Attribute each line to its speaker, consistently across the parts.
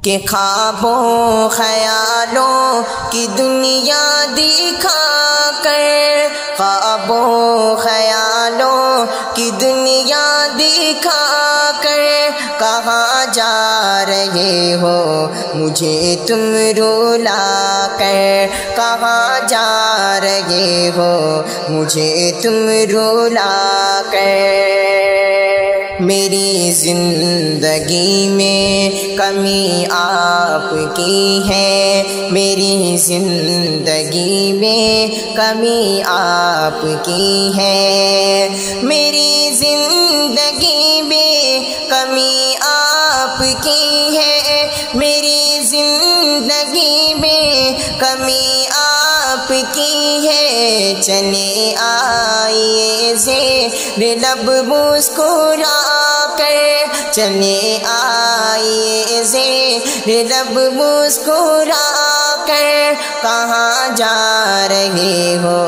Speaker 1: کہ خوابوں خیالوں کی دنیا دکھا کر، خوابوں خیالوں کی دنیا دکھا کر کہاں جا رہے ہو مجھے تم رلا کر، کہاں جا رہے ہو مجھے تم رلا کر۔ میری زندگی میں کمی آپ کی ہے، میری زندگی میں کمی آپ کی ہے، میری زندگی میں کمی آپ کی ہے، میری زندگی میں کمی آپ کی ہے۔ چلے آئیے زیر لب مسکرا کر، چلے آئیے زیر لب مسکرا کر کہاں جا رہے ہو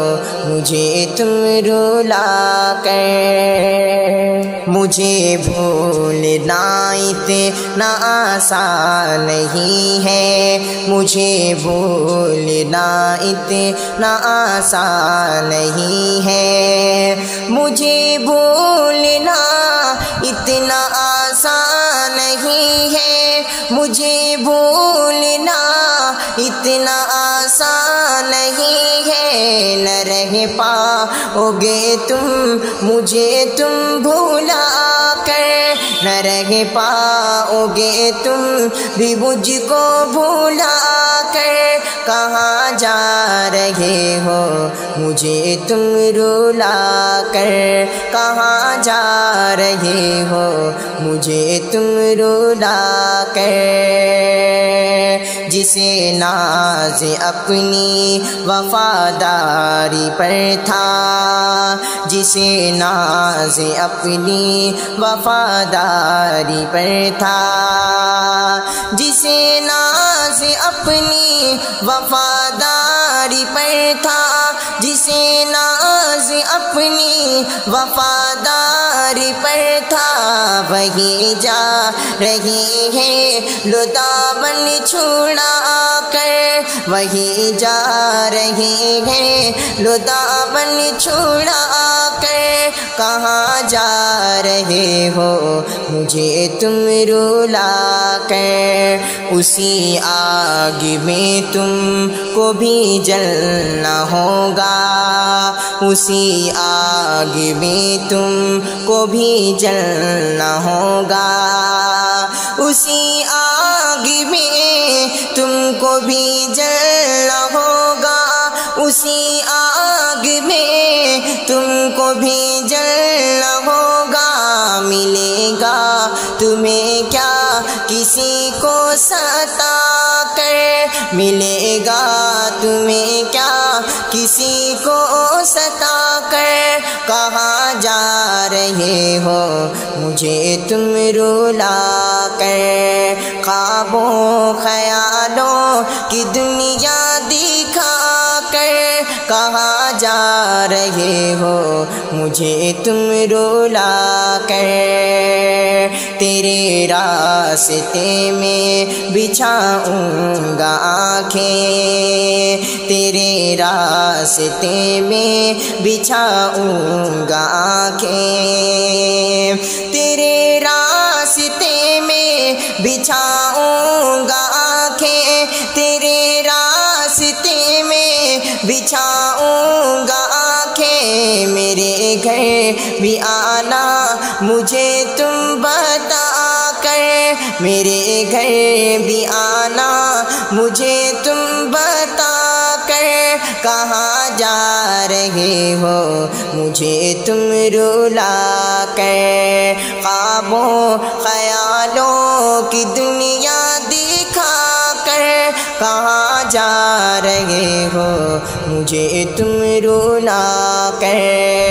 Speaker 1: مجھے تم رلا کر۔ مجھے بھولنا اتنا آسان نہیں ہے، مجھے بھولنا اتنا آسان نہیں ہے، مجھے بھولنا اتنا آسان نہیں ہے، مجھے بھولنا اتنا آسان نہیں ہے۔ نہ رہ پاؤ گے تم مجھے تم بھولا کر، نہ رہ پاؤ گے تم بھی مجھ کو بھولا کر، کہاں جا رہے ہو مجھے تم رلا کر، کہاں جا رہے ہو مجھے تم رلا کر۔ جسے ناز اپنی وفاداری پر تھا، جسے ناز اپنی وفاداری پر تھا، جسے ناز اپنی وفاداری پر تھا، جسے ناز اپنی وفاداری پر تھا، وہی جا رہی ہے لطابن چھوڑا کر، وہی جا رہی ہے لطابن چھوڑا کر، کہاں جا رہے ہو مجھے تم رلا کر۔ اسی آگ میں تم کو بھی جلنا ہوگا، اسی آگ میں تم کو بھی جلنا ہوگا، اسی آگ میں تم کو بھی جلنا ہوگا، اسی آگ میں تم کو بھی جلنا ہوگا۔ ملے گا تمہیں کیا کسی کو ستا کر، ملے گا تمہیں کیا کسی کو ستا کر، کہاں جا رہے ہو مجھے تم رلا کر۔ خوابوں خیالوں کی دنیا دکھا کر کہاں جا رہے ہو مجھے تم رلا کر۔ تیرے راستے میں بچھاؤں گا آنکھیں، تیرے راستے میں بچھاؤں گا آنکھیں، تیرے راستے میں بچھاؤں گا آنکھیں، تیرے راستے میں بچھاؤں گا آنکھیں۔ میرے گھر بھی آنا مجھے تم بتا کر، میرے گھر بھی آنا مجھے تم بتا کر، کہاں جا رہے ہو مجھے تم رلا کر۔ خوابوں خیالوں کی دنیا دکھا کر کہاں جا رہے ہو مجھے تم رلا کر۔